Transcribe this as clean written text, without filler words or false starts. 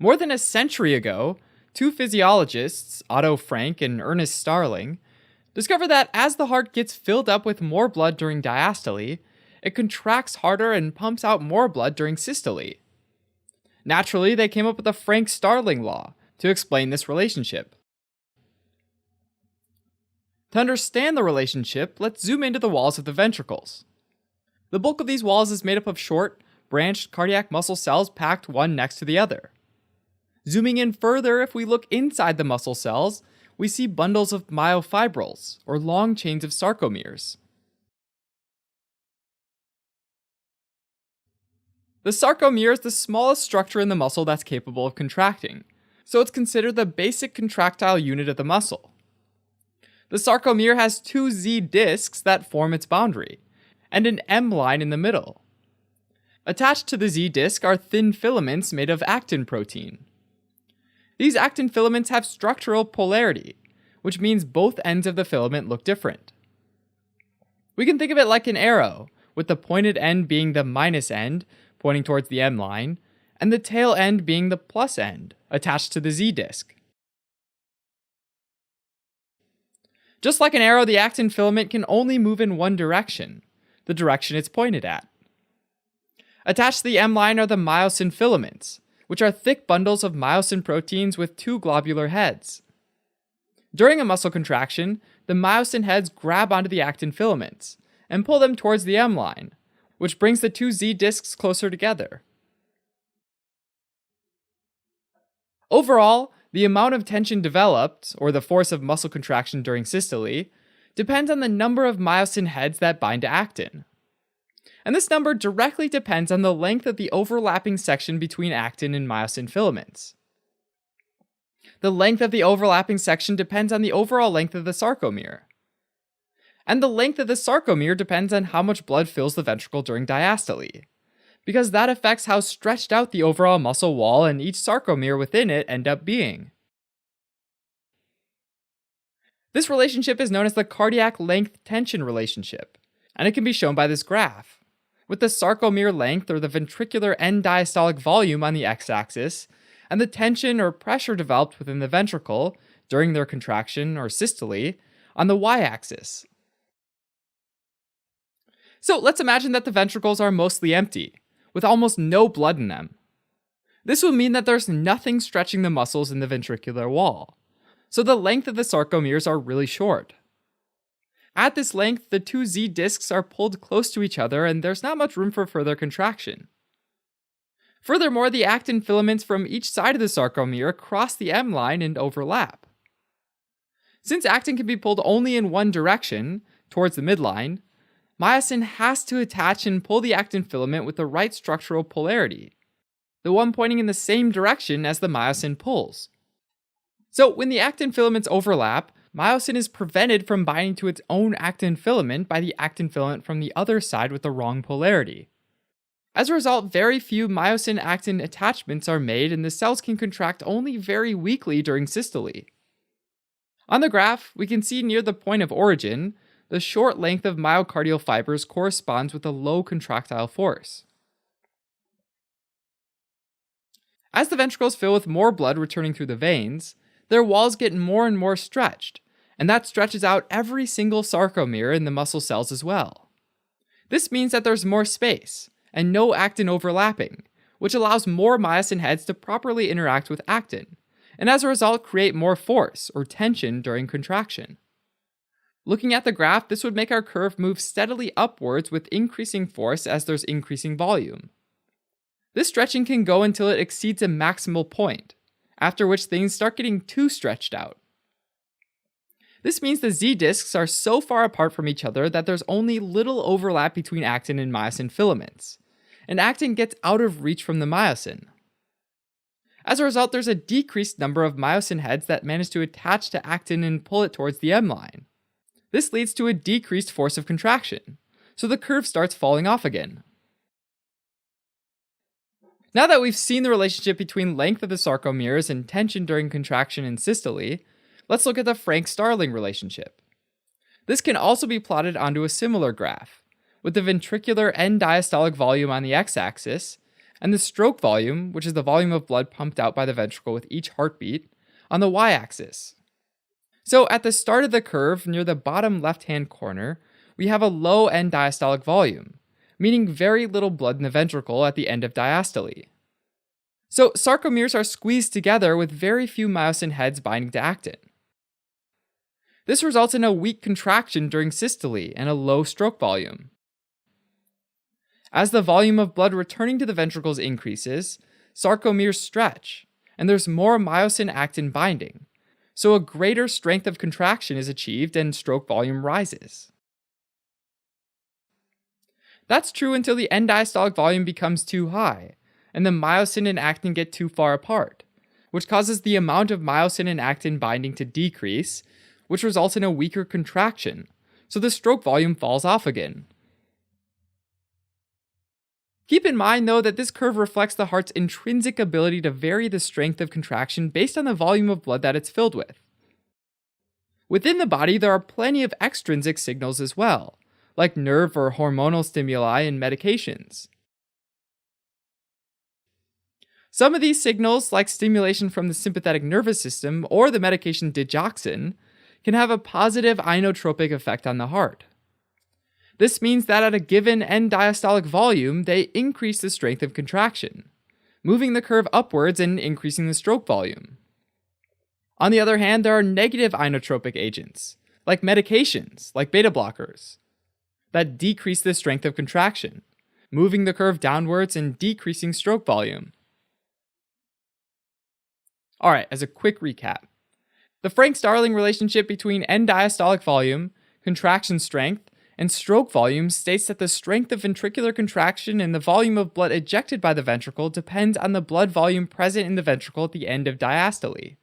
More than a century ago, two physiologists, Otto Frank and Ernest Starling, discovered that as the heart gets filled up with more blood during diastole, it contracts harder and pumps out more blood during systole. Naturally, they came up with the Frank-Starling law to explain this relationship. To understand the relationship, let's zoom into the walls of the ventricles. The bulk of these walls is made up of short, branched cardiac muscle cells packed one next to the other. Zooming in further, if we look inside the muscle cells, we see bundles of myofibrils, or long chains of sarcomeres. The sarcomere is the smallest structure in the muscle that's capable of contracting, so it's considered the basic contractile unit of the muscle. The sarcomere has two Z discs that form its boundary, and an M line in the middle. Attached to the Z disc are thin filaments made of actin protein. These actin filaments have structural polarity, which means both ends of the filament look different. We can think of it like an arrow, with the pointed end being the minus end, pointing towards the M line, and the tail end being the plus end, attached to the Z disc. Just like an arrow, the actin filament can only move in one direction, the direction it's pointed at. Attached to the M line are the myosin filaments, which are thick bundles of myosin proteins with two globular heads. During a muscle contraction, the myosin heads grab onto the actin filaments and pull them towards the M line, which brings the two Z discs closer together. Overall, the amount of tension developed, or the force of muscle contraction during systole, depends on the number of myosin heads that bind to actin. And this number directly depends on the length of the overlapping section between actin and myosin filaments. The length of the overlapping section depends on the overall length of the sarcomere. And the length of the sarcomere depends on how much blood fills the ventricle during diastole, because that affects how stretched out the overall muscle wall and each sarcomere within it end up being. This relationship is known as the cardiac length tension relationship, and it can be shown by this graph, with the sarcomere length or the ventricular end diastolic volume on the x-axis, and the tension or pressure developed within the ventricle during their contraction or systole on the y-axis. So let's imagine that the ventricles are mostly empty, with almost no blood in them. This would mean that there's nothing stretching the muscles in the ventricular wall, so the length of the sarcomeres are really short. At this length, the two Z discs are pulled close to each other and there's not much room for further contraction. Furthermore, the actin filaments from each side of the sarcomere cross the M line and overlap. Since actin can be pulled only in one direction, towards the midline, myosin has to attach and pull the actin filament with the right structural polarity, the one pointing in the same direction as the myosin pulls. So when the actin filaments overlap, myosin is prevented from binding to its own actin filament by the actin filament from the other side with the wrong polarity. As a result, very few myosin-actin attachments are made and the cells can contract only very weakly during systole. On the graph, we can see near the point of origin, the short length of myocardial fibers corresponds with a low contractile force. As the ventricles fill with more blood returning through the veins, their walls get more and more stretched, and that stretches out every single sarcomere in the muscle cells as well. This means that there's more space, and no actin overlapping, which allows more myosin heads to properly interact with actin, and as a result create more force or tension during contraction. Looking at the graph, this would make our curve move steadily upwards with increasing force as there's increasing volume. This stretching can go until it exceeds a maximal point, after which things start getting too stretched out. This means the Z discs are so far apart from each other that there's only little overlap between actin and myosin filaments, and actin gets out of reach from the myosin. As a result, there's a decreased number of myosin heads that manage to attach to actin and pull it towards the M line. This leads to a decreased force of contraction, so the curve starts falling off again. Now that we've seen the relationship between length of the sarcomeres and tension during contraction and systole, let's look at the Frank-Starling relationship. This can also be plotted onto a similar graph, with the ventricular end diastolic volume on the x-axis and the stroke volume, which is the volume of blood pumped out by the ventricle with each heartbeat, on the y-axis. So at the start of the curve, near the bottom left-hand corner, we have a low end diastolic volume, meaning very little blood in the ventricle at the end of diastole. So sarcomeres are squeezed together with very few myosin heads binding to actin. This results in a weak contraction during systole and a low stroke volume. As the volume of blood returning to the ventricles increases, sarcomeres stretch, and there's more myosin actin binding, so a greater strength of contraction is achieved and stroke volume rises. That's true until the end diastolic volume becomes too high, and the myosin and actin get too far apart, which causes the amount of myosin and actin binding to decrease, which results in a weaker contraction, so the stroke volume falls off again. Keep in mind, though, that this curve reflects the heart's intrinsic ability to vary the strength of contraction based on the volume of blood that it's filled with. Within the body, there are plenty of extrinsic signals as well, like nerve or hormonal stimuli and medications. Some of these signals, like stimulation from the sympathetic nervous system or the medication digoxin, can have a positive inotropic effect on the heart. This means that at a given end diastolic volume, they increase the strength of contraction, moving the curve upwards and increasing the stroke volume. On the other hand, there are negative inotropic agents, like medications, like beta blockers, that decrease the strength of contraction, moving the curve downwards and decreasing stroke volume. Alright, as a quick recap, the Frank-Starling relationship between end diastolic volume, contraction strength, and stroke volume states that the strength of ventricular contraction and the volume of blood ejected by the ventricle depends on the blood volume present in the ventricle at the end of diastole.